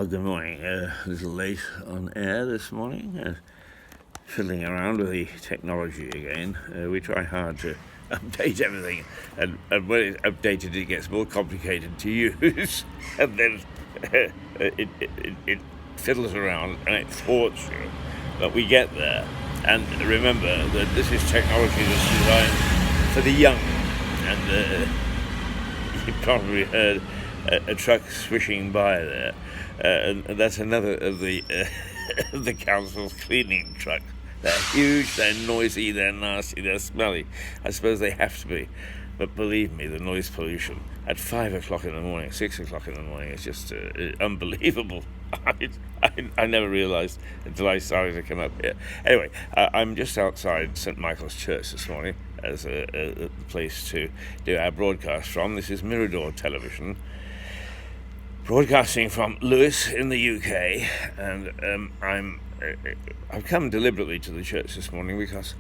Good morning. A little late on air this morning. Fiddling around with the technology again. We try hard to update everything, and when it's updated, it gets more complicated to use, and then it fiddles around and it thwarts you. But we get there, and remember that this is technology that's designed for the young, and you probably heard a truck swishing by there. And that's another of the of the council's cleaning trucks. They're huge, they're noisy, they're nasty, they're smelly. I suppose they have to be. But believe me, the noise pollution at 5 o'clock in the morning, 6 o'clock in the morning, is just unbelievable. I never realised until I started to come up here. Anyway, I'm just outside St Michael's Church this morning as a place to do our broadcast from. This is Mirador Television, broadcasting from Lewes in the UK, and I've come deliberately to the church this morning because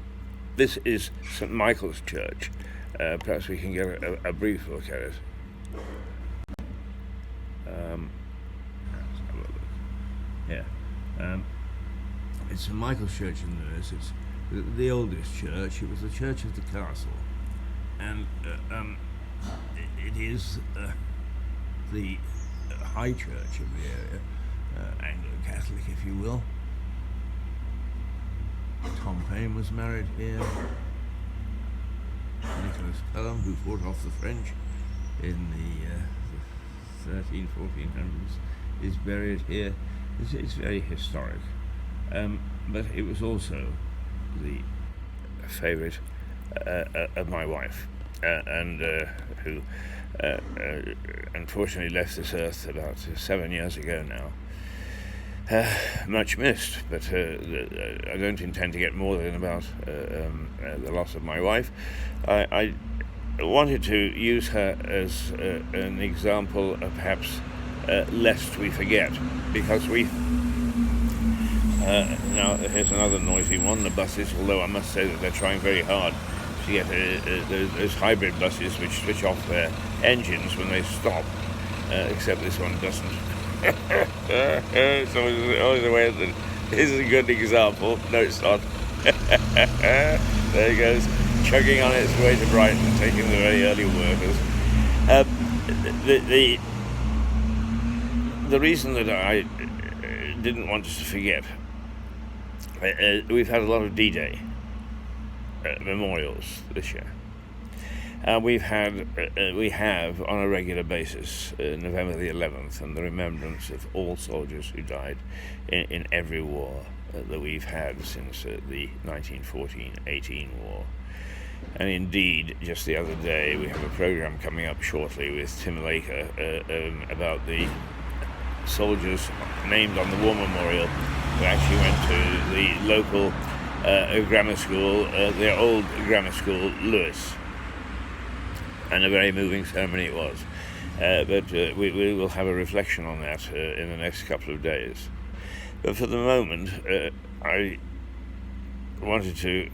this is St Michael's Church. Perhaps we can get a brief look at it. Let's have a look. Yeah, it's St Michael's Church in Lewes. It's the oldest church. It was the church of the castle, and it is the high church of the area, Anglo-Catholic, if you will. Tom Paine was married here. Nicholas Pelham, who fought off the French in the 1400s, is buried here. It's very historic, but it was also the favourite of my wife, and who unfortunately left this earth about 7 years ago now. Much missed, but I don't intend to get more than about the loss of my wife. I wanted to use her as an example of perhaps lest we forget, because we now here's another noisy one, the buses, although I must say that they're trying very hard to get those hybrid buses which switch off their engines when they stop, except this one doesn't. It's always a way that this is a good example. No, it's not. There it goes, chugging on its way to Brighton, taking the very early workers. The reason that I didn't want us to forget, we've had a lot of D-Day memorials this year. We have on a regular basis November the 11th, and the remembrance of all soldiers who died in every war that we've had since the 1914-18 war. And indeed, just the other day, we have a program coming up shortly with Tim Laker about the soldiers named on the War Memorial who actually went to the local grammar school, their old grammar school, Lewes. And a very moving ceremony it was. But we will have a reflection on that in the next couple of days. But for the moment, I wanted to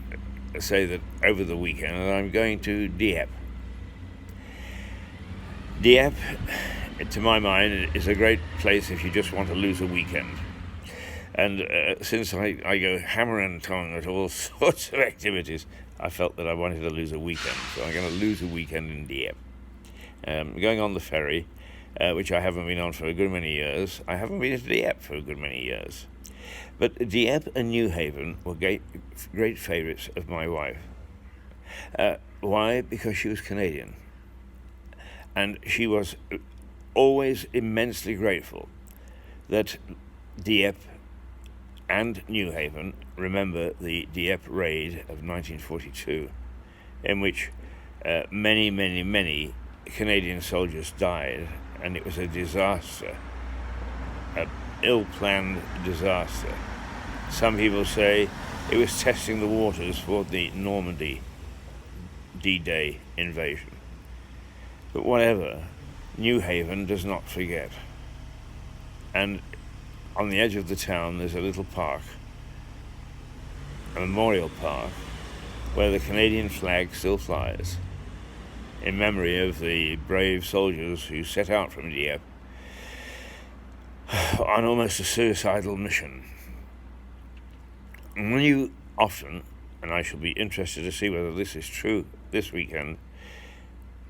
say that over the weekend, and I'm going to Dieppe. Dieppe, to my mind, is a great place if you just want to lose a weekend. And since I go hammer and tongue at all sorts of activities, I felt that I wanted to lose a weekend. So I'm going to lose a weekend in Dieppe. Going on the ferry, which I haven't been on for a good many years. I haven't been to Dieppe for a good many years. But Dieppe and Newhaven were great favourites of my wife. Why? Because she was Canadian. And she was always immensely grateful that Dieppe and Newhaven remember the Dieppe raid of 1942, in which many Canadian soldiers died, and it was a disaster, an ill-planned disaster. Some people say it was testing the waters for the Normandy D-Day invasion. But whatever, Newhaven does not forget. And on the edge of the town there's a little park, a memorial park, where the Canadian flag still flies, in memory of the brave soldiers who set out from Dieppe on almost a suicidal mission. And when you often, and I shall be interested to see whether this is true this weekend,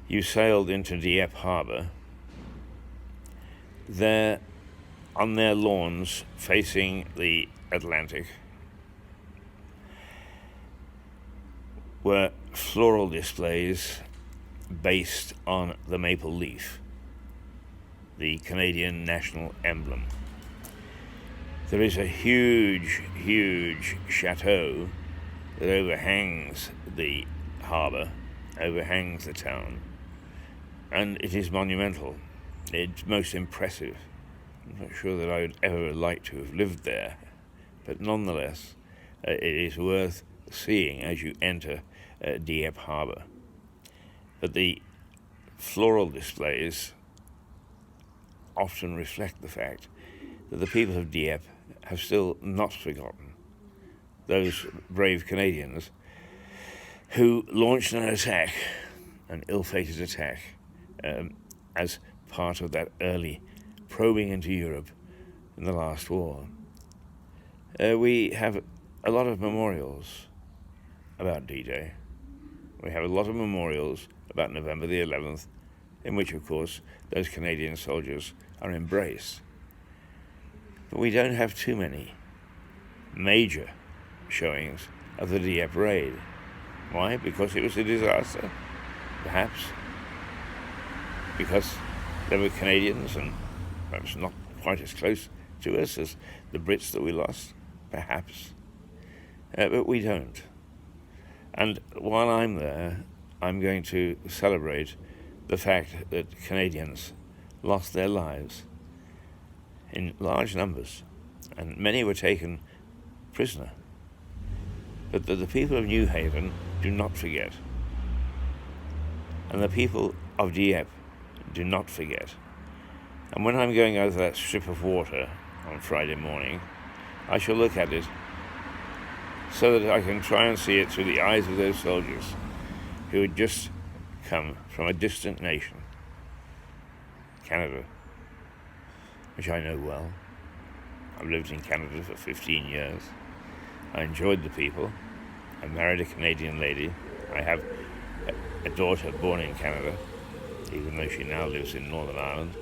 you sailed into Dieppe Harbour, there on their lawns facing the Atlantic were floral displays based on the maple leaf, the Canadian national emblem. There is a huge, huge chateau that overhangs the harbour, overhangs the town, and it is monumental. It's most impressive. I'm not sure that I would ever like to have lived there, but nonetheless, it is worth seeing as you enter Dieppe Harbour. But the floral displays often reflect the fact that the people of Dieppe have still not forgotten those brave Canadians who launched an attack, an ill-fated attack, as part of that early probing into Europe in the last war. We have a lot of memorials about D-Day. We have a lot of memorials about November the 11th, in which, of course, those Canadian soldiers are embraced. But we don't have too many major showings of the Dieppe raid. Why? Because it was a disaster? Perhaps. Because there were Canadians and perhaps not quite as close to us as the Brits that we lost? Perhaps. But we don't. And while I'm there, I'm going to celebrate the fact that Canadians lost their lives in large numbers, and many were taken prisoner. But that the people of New Haven do not forget, and the people of Dieppe do not forget. And when I'm going over that strip of water on Friday morning, I shall look at it so that I can try and see it through the eyes of those soldiers who had just come from a distant nation, Canada, which I know well. I've lived in Canada for 15 years. I enjoyed the people. I married a Canadian lady. I have a daughter born in Canada, even though she now lives in Northern Ireland.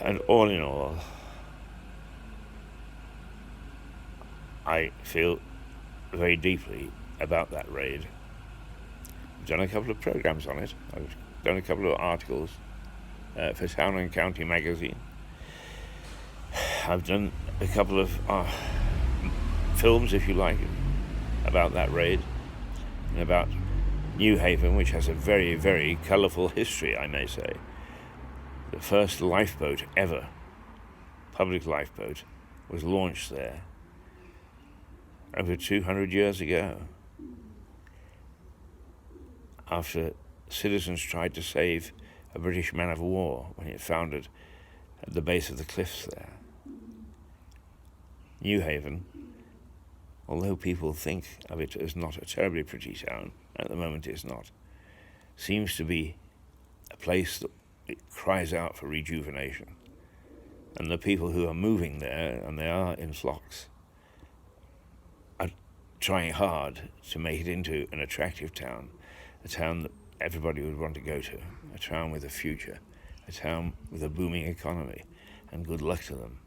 And all in all, I feel very deeply about that raid. I've done a couple of programs on it. I've done a couple of articles for Town and County magazine. I've done a couple of films, if you like, about that raid and about New Haven, which has a very, very colourful history, I may say. The first lifeboat ever, public lifeboat, was launched there over 200 years ago, after citizens tried to save a British man of war when it foundered at the base of the cliffs there. New Haven, although people think of it as not a terribly pretty town, at the moment it's not, seems to be a place that it cries out for rejuvenation. And the people who are moving there, and they are in flocks, are trying hard to make it into an attractive town, a town that everybody would want to go to, a town with a future, a town with a booming economy, and good luck to them.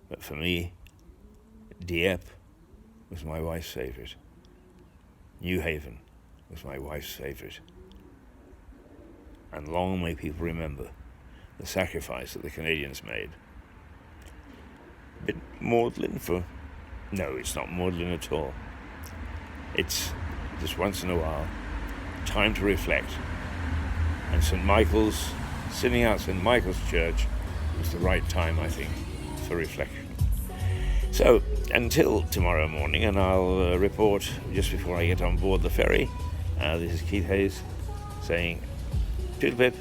But for me, Dieppe was my wife's favourite. New Haven was my wife's favourite. And long may people remember the sacrifice that the Canadians made. A bit maudlin for... No, it's not maudlin at all. It's just once in a while time to reflect. And St. Michael's, sitting out St. Michael's Church, was the right time, I think, for reflection. So, until tomorrow morning, and I'll report just before I get on board the ferry, this is Keith Hayes saying, toodle pip.